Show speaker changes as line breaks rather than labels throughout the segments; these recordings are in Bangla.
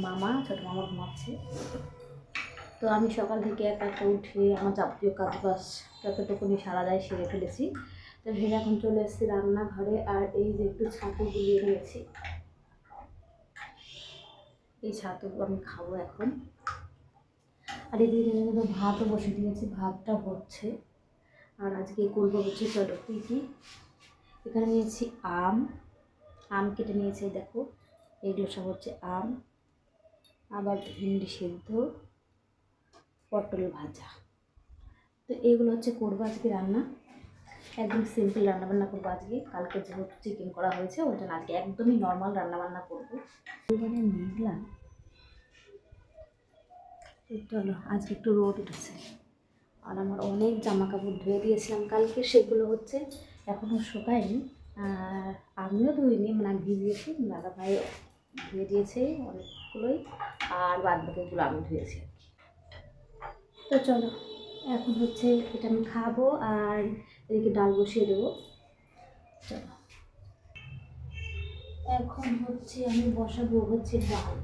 মামা, ছোটো মামা ঘুমাচ্ছে। তো আমি সকাল থেকে একা একা উঠে আমার যাবতীয় কাজ বাস যতটুকুনি সারা যায় সেরে ফেলেছি। তো সেটা এখন চলে এসেছি রান্নাঘরে। আর এই যে একটু ছাতু গুলিয়ে নিয়েছি, এই ছাতু আমি খাবো এখন। আর এদিকে কিন্তু ভাতও বসে দিয়েছি, ভাতটা হচ্ছে। আর আজকে করবো হচ্ছে, চলো কী এখানে নিয়েছি আম কেটে নিয়েছি, দেখো এগুলো সব হচ্ছে আম, আবার ভেন্ডি সেদ্ধ, পটল ভাজা। তো এইগুলো হচ্ছে করবো আজকে রান্না, একদম সিম্পল রান্নাবান্না করবো আজকে। কালকে যেহেতু চিকেন করা হয়েছে ওই জন্য আজকে একদমই নর্মাল রান্নাবান্না করবো। মানে মেঘলা, চলো আজকে একটু রোদ উঠেছে। আর আমার অনেক জামা কাপড় ধুয়ে দিয়েছিলাম কালকে, সেগুলো হচ্ছে এখনও শুকায়নি। আর আমিও ধুইনি, মানে আমি ভিজিয়েছি, দাদা ভাই ধুয়ে দিয়েছে অনেকগুলোই, আর বাদ বাকিগুলো আমি ধুয়েছি আর কি। তো চলো এখন হচ্ছে এটা আমি খাবো, আর এদিকে ডাল বসিয়ে দেবো। চলো এখন হচ্ছে আমি বসাবো হচ্ছে ডাল,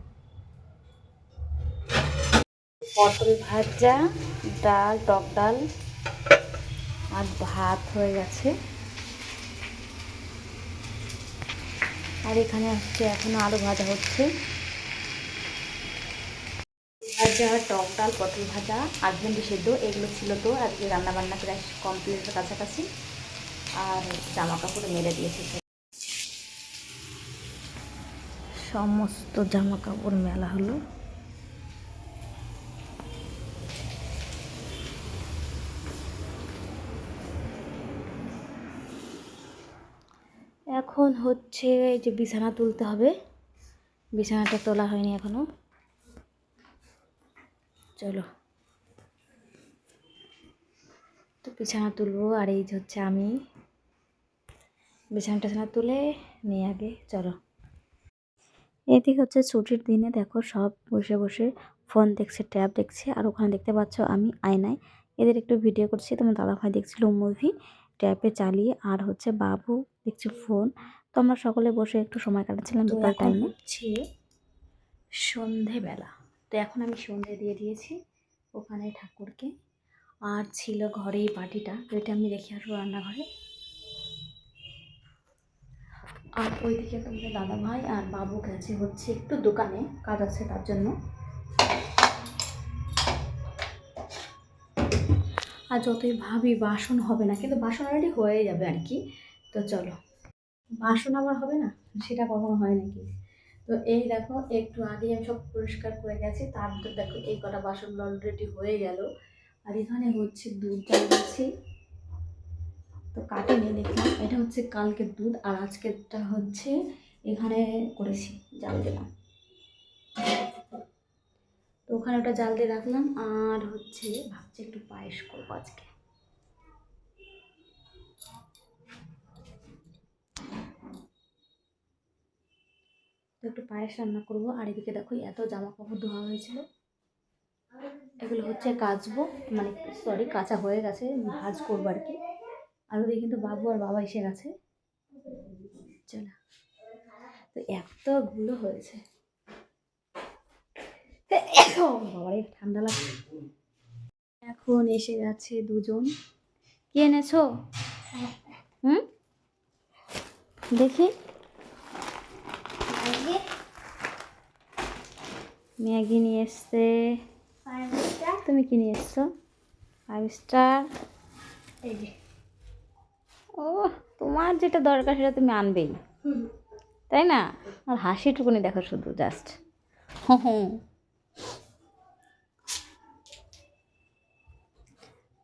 পটল ভাজা, ডাল, টক ডাল, আর ভাত হয়ে গেছে। আর এখানে হচ্ছে এখনো আলু ভাজা হচ্ছে। ভাজা, টক ডাল, পটল ভাজা আর ভেন্ডি সেদ্ধ এগুলো ছিল। তো আজকে রান্নাবান্না প্রায় কমপ্লিটের কাছাকাছি। আর জামা কাপড় মেলে দিয়েছি, সমস্ত জামা কাপড় মেলা হলো। এখন হচ্ছে এই যে বিছানা তুলতে হবে, বিছানাটা তোলা হয়নি এখনো। চলো তো বিছানা তুলবো। আর এই যে হচ্ছে আমি বিছানা তুলে নিয়ে আগে চলো। এদিকে হচ্ছে ছুটির দিনে দেখো সব বসে বসে ফোন দেখছে, ট্যাব দেখছে। আর ওখানে দেখতে পাচ্ছ আমি আয়নায় এদের একটু ভিডিও করছি। তোমার দাদাভাই দেখছিল মুভি ট্যাবে চালিয়ে, আর হচ্ছে বাবু দেখছে ফোন। তো আমরা সকলে বসে একটু সময় কাটাচ্ছিলাম বিকাল টাইমে। হচ্ছে সন্ধেবেলা, তো এখন আমি সন্ধে দিয়ে দিয়েছি ওখানে ঠাকুরকে। আর ছিল ঘরে এই বাটিটা, তো এটা আমি রেখে আসবো রান্নাঘরে। আর ওইদিকে তোমাদের দাদা ভাই আর বাবু গেছে হচ্ছে একটু দোকানে, কাজ আছে তার জন্য। আর যতই ভাবি বাসন হবে না, কিন্তু বাসন অলরেডি হয়ে যাবে আর কি। তো চলো, বাসন আবার হবে না সেটা কখনো হয় নাকি। তো এই দেখো একটু আগে আমি সব পরিষ্কার করে গেছি, তার ভিতর দেখো এই কটা বাসন অলরেডি হয়ে গেল। আর এখানে হচ্ছে দুধ জাল দিচ্ছি, তো কাটেনি দেখলাম। এটা হচ্ছে কালকের দুধ, আর আজকেরটা হচ্ছে এখানে করেছি, জাল দিলাম। তো ওখানে ওটা জাল দিয়ে রাখলাম। আর হচ্ছে ভাবছি একটু পায়েস করবো আজকে। তো একটু পায়েস রান্না করবো। আর এদিকে দেখো এত জামা কাপড় ধোয়া হয়েছিল, এগুলো হচ্ছে কাচবো, মানে সরি কাঁচা হয়ে গেছে, ভাজ করবো আর কি। আর ওদিকে কিন্তু বাবু আর বাবা এসে গেছে। চলো, তো এতগুলো হয়েছে, বাবারে ঠান্ডা লাগছে। এখন এসে গেছে দুজন। কি এনেছো? দেখি, ম্যাগি নিয়ে এসছে। তুমি কি নিয়ে এসছো? 5 স্টার। এই যে, ও তোমার যেটা দরকার সেটা তুমি আনবেই, তাই না? আর হাসিটুকুনি দেখো শুধু, জাস্ট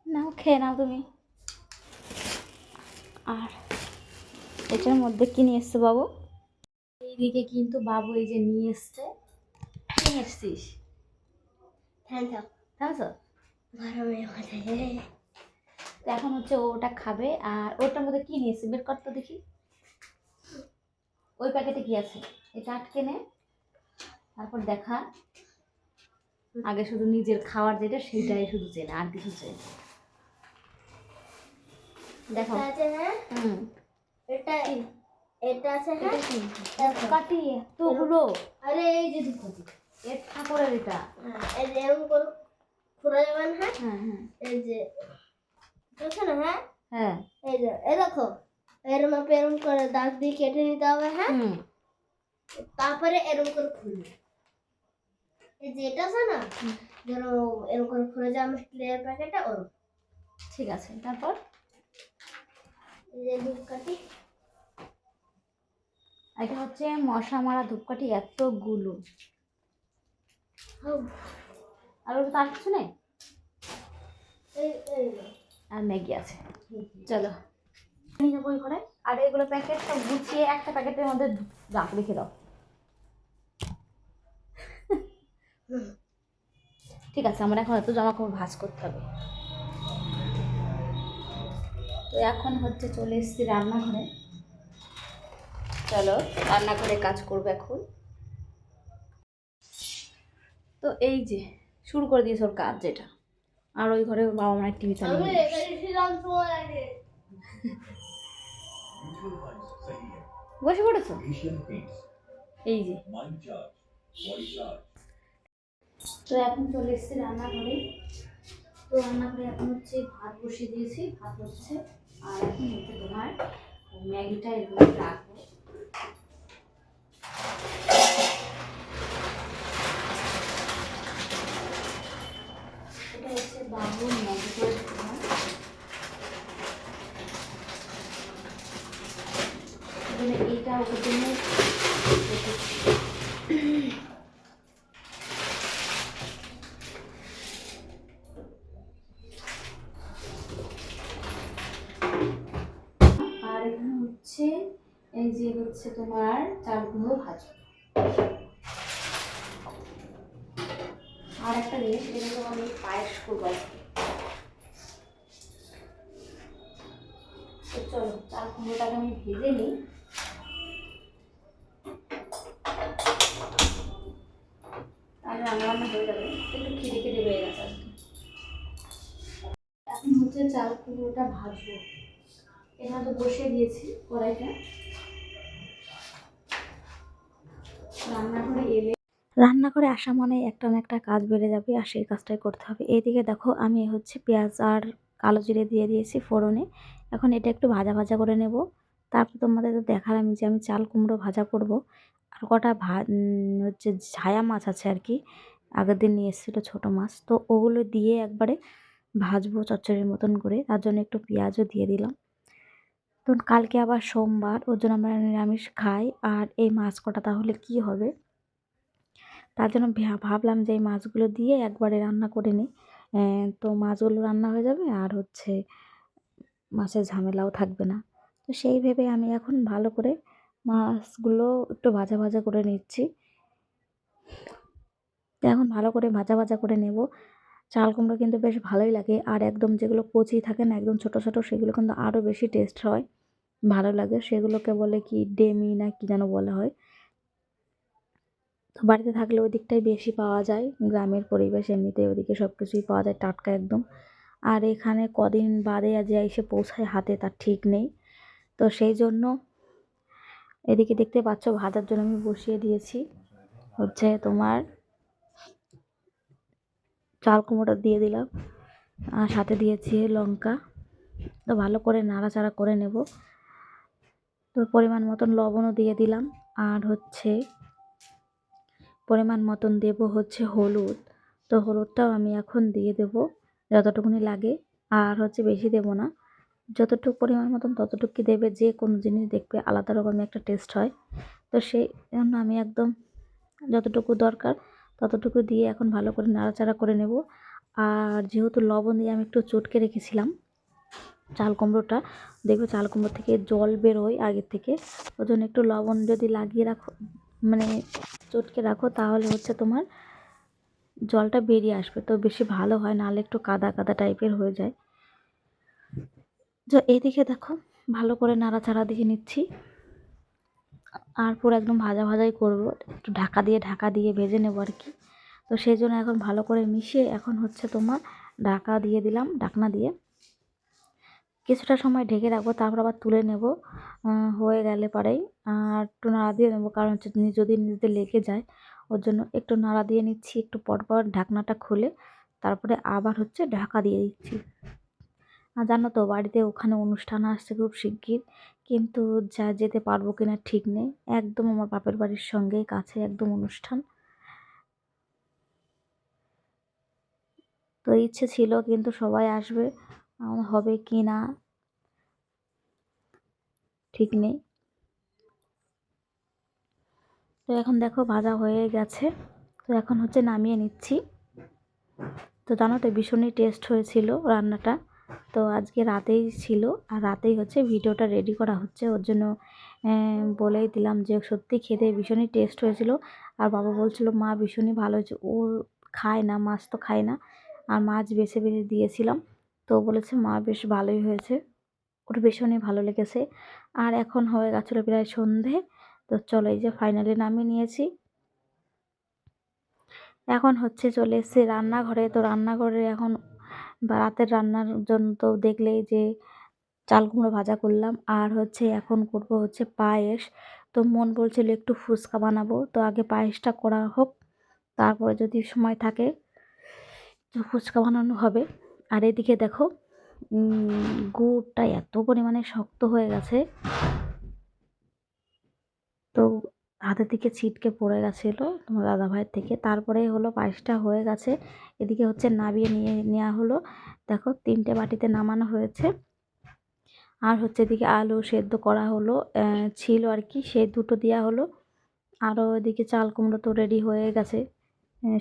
নাও, খেয়ে নাও তুমি। আর এটার মধ্যে কি নিয়ে এসছো বাবু? এইদিকে কিন্তু বাবু এই যে নিয়ে এসছে। কি নিয়ে এসছিস? এখন হচ্ছে ওটা খাবে। আর ওটার মধ্যে কি নিয়েছে বের কর তো দেখি, ওই প্যাকেটে কি আছে এটা আটকে নে, তারপর দেখা। আগে শুধু নিজের খাওয়ার যেটা সেটাই শুধু চেনে, আর কিছু চেনে। দেখো
এটা এটা আছে,
কাটি এতগুলো।
আরে এই যে দেখো,
এর কাপড়ের এটা।
এই যে এরকম করে খুলে যাবেন। হ্যাঁ
হ্যাঁ হ্যাঁ
এই যে দেখো না। হ্যাঁ
হ্যাঁ
এই যে এই দেখো এরকম করে দাগ দিয়ে কেটে নিতে হবে। হ্যাঁ
হুম
তারপরে এরকম করে খুলবে। এই যে এটা আছে না, যেন এরকম করে খুলে যায় আমার স্টিলের প্যাকেটটা ওরকম।
ঠিক আছে, তারপর
এই যে ধূপকাঠি,
এটা হচ্ছে মশা মারা ধূপকাঠি এতগুলো। আর ওটা তার কিছু নেই,
এই এই না।
আর ম্যাগি আছে। চলো নিয়ে যাবো ঘরে। আর এগুলো প্যাকেটটা গুছিয়ে একটা প্যাকেটের মধ্যে রেখে দাও। ঠিক আছে, আমার এখন এত জামা কাপড় ভাঁজ করতে হবে। তো এখন হচ্ছে চলে এসেছি রান্নাঘরে। চলো রান্নাঘরে কাজ করবো এখন। তো এই যে শুরু করে দিয়েছে ওর কাজ যেটা। আর ওই ঘরে ওর বাবা মায়ের টিভি চালিয়ে
আমি
দিয়েছে।
এখানে ছিলাম তোমার আগে।
বসে পড়েছো? এই যে তো এখন চলে এসেছি রান্নাঘরে। তো রান্নাঘরে এখন হচ্ছে ভাত বসিয়ে দিয়েছি, ভাত হচ্ছে। আর এখন হচ্ছে তোমার ম্যাগিটা এগুলো রাখবো। এটা হচ্ছে বাবু ম্যাগি করে দিলাম। এইটা ওর জন্য আর এখানে হচ্ছে এই যে হচ্ছে তোমার চাল কুমড়ো ভাজা। আর একটা জিনিস, এটা কিন্তু আমি পায়েস করবো আজকে। তো চলো চাল কুমড়োটাকে আমি ভেজে নিই, তাহলে রান্না রান্না হয়ে যাবে। একটু খিদে খিদে হয়ে গেছে আজকে। এখন হচ্ছে চাল কুমড়োটা ভাজবো। এখানে তো বসিয়ে দিয়েছি কড়াইটা। রান্নাঘরে আসা মানে একটা না একটা কাজ বেড়ে যাবে, আর সেই কাজটাই করতে হবে। এইদিকে দেখো আমি হচ্ছে পেঁয়াজ আর কালো জিরে দিয়ে দিয়েছি ফোড়নে। এখন এটা একটু ভাজা ভাজা করে নেব। তারপর তোমাদের তো দেখালাম যে আমি চাল কুমড়ো ভাজা করব। আর কটা হচ্ছে ঝায়া মাছ আছে আর কি, আগের দিন নিয়ে এসেছিলো ছোটো মাছ, তো ওগুলো দিয়ে একবারে ভাজবো চচ্চড়ির মতন করে। তার জন্য একটু পেঁয়াজও দিয়ে দিলাম। তো কালকে আবার সোমবার, ওর জন্য আমরা নিরামিষ খাই। আর এই মাছ কটা তাহলে কি হবে, তার জন্য ভাবলাম যে এই মাছগুলো দিয়ে একবারে রান্না করে নিই। তো মাছগুলো রান্না হয়ে যাবে, আর হচ্ছে মাছের ঝামেলাও থাকবে না। তো সেই ভেবে আমি এখন ভালো করে মাছগুলো একটু ভাজা ভাজা করে নিচ্ছি। তো এখন ভালো করে ভাজা ভাজা করে নেব। চাল কুমড়ো কিন্তু বেশ ভালোই লাগে, আর একদম যেগুলো কচি থাকে না একদম ছোটো ছোটো, সেগুলো কিন্তু আরও বেশি টেস্ট হয়, ভালো লাগে। সেগুলোকে বলে কি ডেমি না কি যেন বলা হয়। তো বাড়িতে থাকলে ওই দিকটাই বেশি পাওয়া যায়, গ্রামের পরিবেশ এমনিতে ওদিকে সব কিছুই পাওয়া যায় টাটকা একদম। আর এখানে কদিন বাদে যে এসে পৌঁছায় হাতে তার ঠিক নেই। তো সেই জন্য এদিকে দেখতে পাচ্ছ ভাজার জন্য আমি বসিয়ে দিয়েছি হচ্ছে তোমার চাল কুমড়োটা দিয়ে দিলাম, আর সাথে দিয়েছি লঙ্কা। তো ভালো করে নাড়াচাড়া করে নেব। তো পরিমাণ মতন লবণও দিয়ে দিলাম, আর হচ্ছে পরিমাণ মতন দেব হচ্ছে হলুদ। তো হলুদটাও আমি এখন দিয়ে দেব যতটুকুনি লাগে, আর হচ্ছে বেশি দেব না। যতটুকু পরিমাণ মতন ততটুকুই দেবে, যে কোনো জিনিস দেখবে আলাদা রকমের একটা টেস্ট হয়। তো সেই জন্য আমি একদম যতটুকু দরকার ততটুকু দিয়ে এখন ভালো করে নাড়াচাড়া করে নেব। আর যেহেতু লবণ দিয়ে আমি একটু চটকে রেখেছিলাম চাল কুমড়োটা, দেখবে চাল কুমড়ো থেকে জল বেরোয় আগের থেকে। ওই জন্য একটু লবণ যদি লাগিয়ে রাখো, মানে চটকে রাখো, তাহলে হচ্ছে তোমার জলটা বেরিয়ে আসবে, তো বেশি ভালো হয়। নাহলে একটু কাদা কাদা টাইপের হয়ে যায়। তো এদিকে দেখো ভালো করে নাড়াচাড়া দিয়ে নিচ্ছি, আর পুরো একদম ভাজা ভাজাই করবো, একটু ঢাকা দিয়ে ভেজে নেবো আর কি। তো সেই জন্য এখন ভালো করে মিশিয়ে এখন হচ্ছে তোমার ঢাকা দিয়ে দিলাম, ঢাকনা দিয়ে কিছুটা সময় ঢেকে রাখবো, তারপর আবার তুলে নেব। হয়ে গেলে পরেই আর একটু নাড়া দিয়ে নেবো, কারণ হচ্ছে যদি নিজেদের লেগে যায় ওর জন্য একটু নাড়া দিয়ে নিচ্ছি, একটু পরপর ঢাকনাটা খুলে তারপরে আবার হচ্ছে ঢাকা দিয়ে দিচ্ছি। আর জানো তো বাড়িতে ওখানে অনুষ্ঠান আসছে খুব শিগগির, কিন্তু যেতে পারবো কিনা ঠিক নেই। একদম আমার বাপের বাড়ির সঙ্গে কাছে একদম অনুষ্ঠান। তো ইচ্ছে ছিল কিন্তু সবাই আসবে, হবে কি না ঠিক নেই। তো এখন দেখো ভাজা হয়ে গেছে, তো এখন হচ্ছে নামিয়ে নিচ্ছি। তো জানো তো ভীষণই টেস্ট হয়েছিল রান্নাটা। তো আজকে রাতেই ছিল, আর রাতেই হচ্ছে ভিডিওটা রেডি করা হচ্ছে। ওর জন্য বলেই দিলাম যে সত্যি খেতে ভীষণই টেস্ট হয়েছিল। আর বাবা বলছিল মা ভীষণই ভালো হয়েছে, ও খায় না, মাছ তো খায় না, আর মাছ বেছে বেছে দিয়েছিলাম, তো বলেছে মা বেশ ভালোই হয়েছে, ওর ভীষণই ভালো লেগেছে। আর এখন হয়ে গেছিলো প্রায় সন্ধে। তো চলো এই যে ফাইনালি নামিয়ে নিয়েছি। এখন হচ্ছে চলে এসেছি রান্নাঘরে। তো রান্নাঘরে এখন রাতের রান্নার জন্য তো দেখলেই যে চাল কুমড়ো ভাজা করলাম, আর হচ্ছে এখন করব হচ্ছে পায়েস। তো মন বলছিল একটু ফুচকা বানাবো, তো আগে পায়েসটা করা হোক, তারপরে যদি সময় থাকে তো ফুচকা বানানো হবে। আর এদিকে দেখো গুড়টা এত পরিমাণে শক্ত হয়ে গেছে, তো হাতের থেকে ছিটকে পড়ে গেছিলো তোমার দাদা ভাইয়ের থেকে। তারপরে হলো পায়েসটা হয়ে গেছে, এদিকে হচ্ছে নামিয়ে নেওয়া হলো। দেখো 3টে বাটিতে নামানো হয়েছে। আর হচ্ছে এদিকে আলু সেদ্ধ করা হলো, ছিল আর কি, সে দুটো দেওয়া হলো। আরও এদিকে চাল কুমড়ো তো রেডি হয়ে গেছে,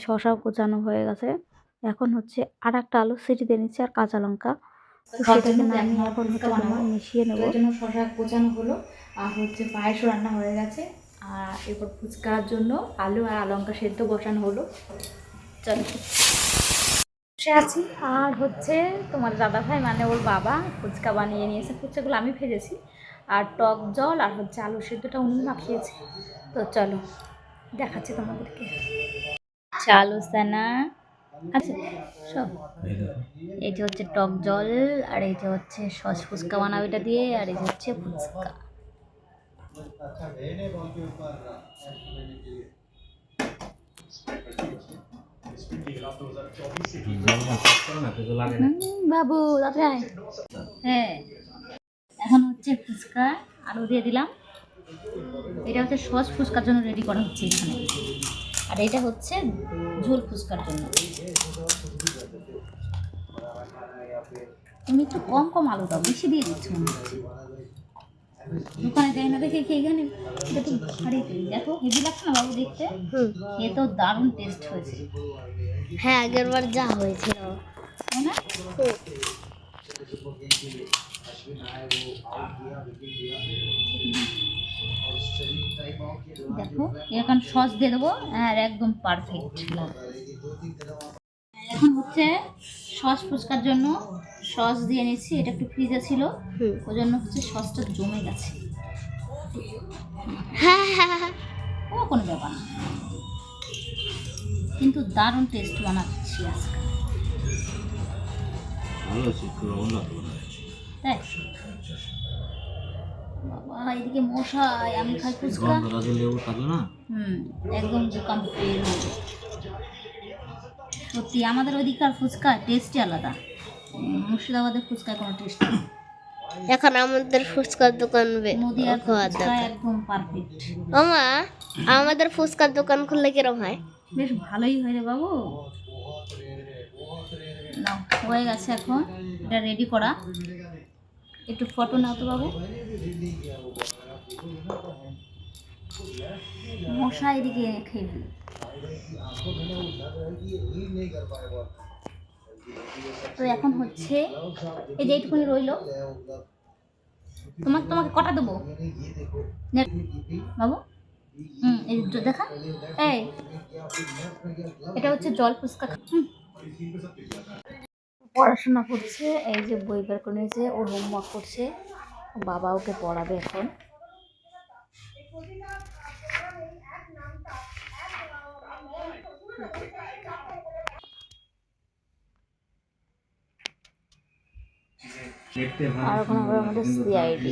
শসাও কোচানো হয়ে গেছে। এখন হচ্ছে আর একটা আলু সিটি দিয়ে নিচ্ছে আর কাঁচা লঙ্কা, সেটাকে নামিয়ে এখন হচ্ছে তোমার মিশিয়ে নেবো।
ওই জন্য শসা কোচানো হলো, আর হচ্ছে পায়েসও রান্না হয়ে গেছে। আর এরপর ফুচকার জন্য আলু আর লঙ্কা সেদ্ধ বসানো হলো। চলো বসে আছি। আর হচ্ছে তোমার দাদা ভাই মানে ওর বাবা ফুচকা বানিয়ে নিয়েছে, ফুচকাগুলো আমি ভেজেছি, আর টক জল আর হচ্ছে আলু সেদ্ধটা উনি মাখিয়েছে। তো চলো দেখাচ্ছি তোমাদেরকে। চালু সানা আচ্ছা সব, এই যে হচ্ছে টক জল, আর এই যে হচ্ছে সস ফুচকা বানাবো এটা দিয়ে, আর এই যে হচ্ছে ফুচকা। বাবু তাতে আয়। হ্যাঁ এখন হচ্ছে ফুচকা আলু দিয়ে দিলাম, এটা হচ্ছে সস ফুচকার জন্য রেডি করা হচ্ছে এখানে, আর এটা হচ্ছে ঝোল ফুচকার জন্য। তুমি একটু কম কম আলু দাও, বেশি দিয়ে দিচ্ছ মনে হচ্ছে। দোকানে যাই না দেখে এখানে এটা তো ভারী, দেখো হেভি লাগছে না বাবু দেখতে? খেয়ে তো দারুণ টেস্ট হয়েছে।
হ্যাঁ আগের বার যা হয়েছিল
তাই না? দেখো এখন সস দিয়ে দেবো, আর একদম পারফেক্ট। এখন হচ্ছে সস ফুচকার জন্য সস দিয়ে নিচ্ছি, এটা একটু ফ্রিজে ছিল ওই জন্য হচ্ছে সসটা জমে গেছে। ও কোনো ব্যাপার না, কিন্তু দারুণ টেস্ট বানাচ্ছি আজকে। তাই বাবা এদিকে মশাই, আমি খাই ফুচকা, একদম দোকান ফেল। সত্যি আমাদের ওইদিককার ফুচকা টেস্টই আলাদা, মুর্শিদাবাদের ফুচকায় কোনো টেস্ট নেই।
এখন আমাদের ফুচকার দোকান
নদীয়ার
খাওয়ার
ফুচকা
দরকার।
একদম পারফেক্ট।
মামা আমাদের ফুচকার দোকান খুললে কিরম হয়?
বেশ ভালোই হয় রে বাবু। নাও হয়ে গেছে, এখন এটা রেডি করা। একটু ফটো নাও তো বাবু। মশা এদিকে খেয়ে ফেলে। তো এখন হচ্ছে এই যে এইটুকুনি রইলো, তোমাকে কটা দেবো বাবু? এই দেখা, এই এটা হচ্ছে জল ফুচকা। পড়াশোনা করছে, এই যে বই বের করে নিয়েছে, ওর হোমওয়ার্ক করছে, বাবা ওকে পড়াবে এখন। আর ওখানে হবে আমাদের সিআইডি।